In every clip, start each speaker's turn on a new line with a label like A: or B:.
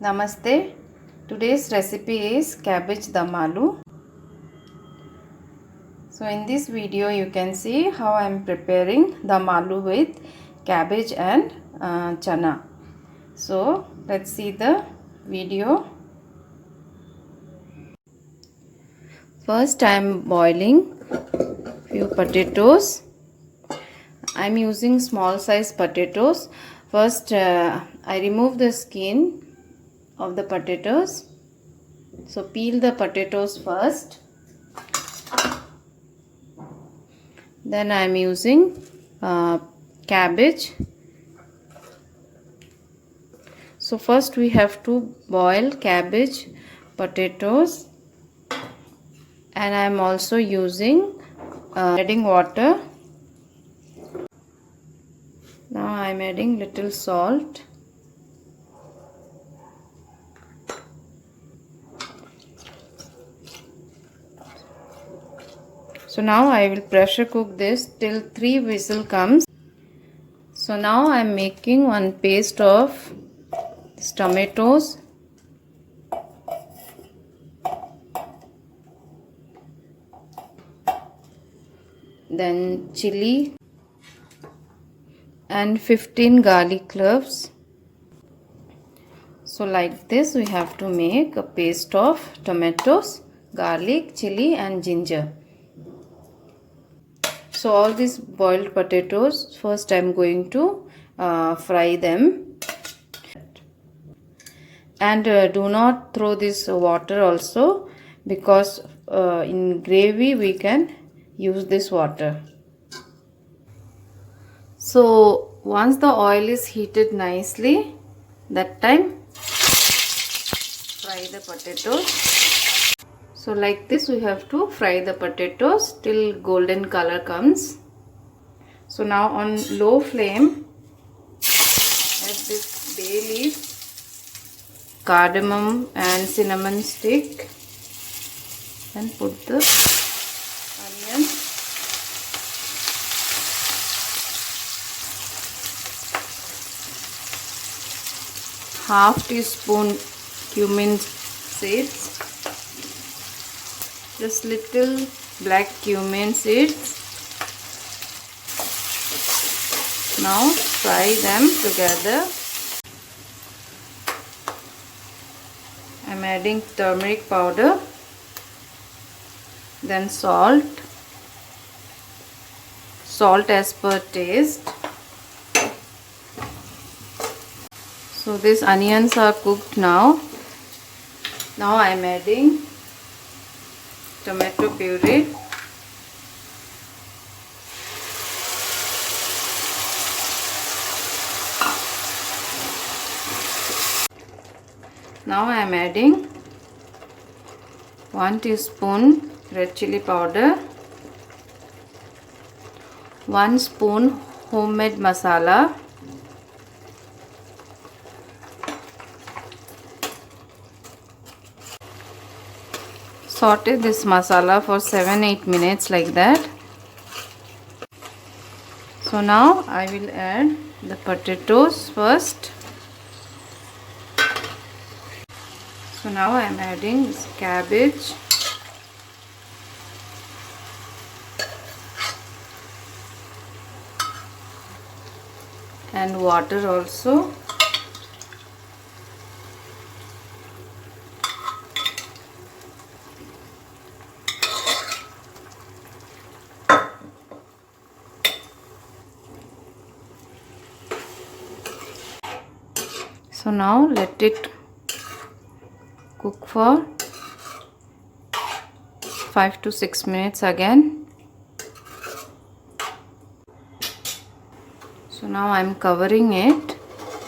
A: Namaste. Today's recipe is cabbage dum aloo. So in this video you can see how I am preparing dum aloo with cabbage and chana. So let's see the video. First I am boiling few potatoes. I am using small size potatoes. First I remove the skin of the potatoes. So peel the potatoes first. Then I am using cabbage. So first we have to boil cabbage, potatoes, and I am also using adding water. Now I am adding little salt. So now I will pressure cook this till 3 whistles comes. So now I am making one paste of tomatoes, then chili and 15 garlic cloves. So like this we have to make a paste of tomatoes, garlic, chili and ginger. So all these boiled potatoes, first I am going to fry them, and do not throw this water also, because in gravy we can use this water. So once the oil is heated nicely, that time fry the potatoes. So like this we have to fry the potatoes till golden color comes. So now on low flame add this bay leaf, cardamom and cinnamon stick, and put the onion, half teaspoon cumin seeds, just little black cumin seeds. Now fry them together. I am adding turmeric powder, then salt as per taste. So these onions are cooked now. Now I am adding tomato puree, now I am adding 1 teaspoon red chili powder, 1 spoon homemade masala, saute this masala for 7-8 minutes like that. So now I will add the potatoes first. So now I am adding this cabbage, and water also. So now let it cook for 5 to 6 minutes again. So now I am covering it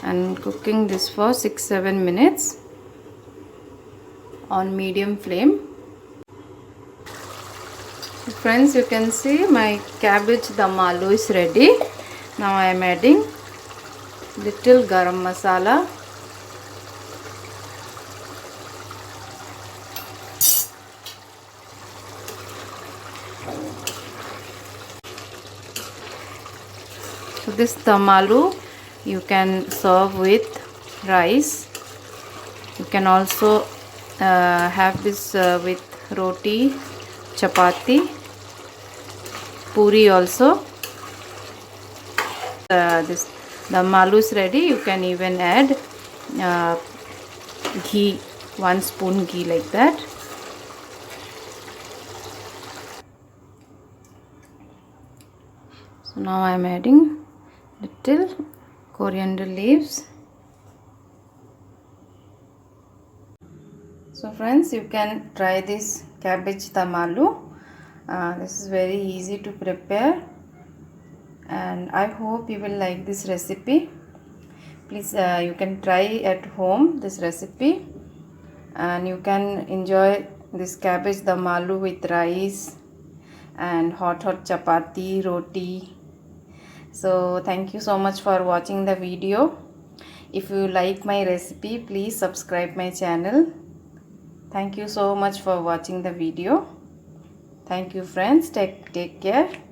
A: and cooking this for 6-7 minutes on medium flame. So friends, you can see my cabbage dum aloo is ready. Now I am adding little garam masala, so this dum aloo you can serve with rice can also have this with roti, chapati, puri also. This the aloo is ready. You can even add ghee, 1 spoon ghee like that. So now I am adding little coriander leaves. So friends, you can try this cabbage dum aloo. This is very easy to prepare, and I hope you will like this recipe. Please, you can try at home this recipe, and you can enjoy this cabbage dum aloo with rice and hot chapati, roti. So thank you so much for watching the video. If you like my recipe, please subscribe my channel. Thank you so much for watching the video. Thank you friends. Take care.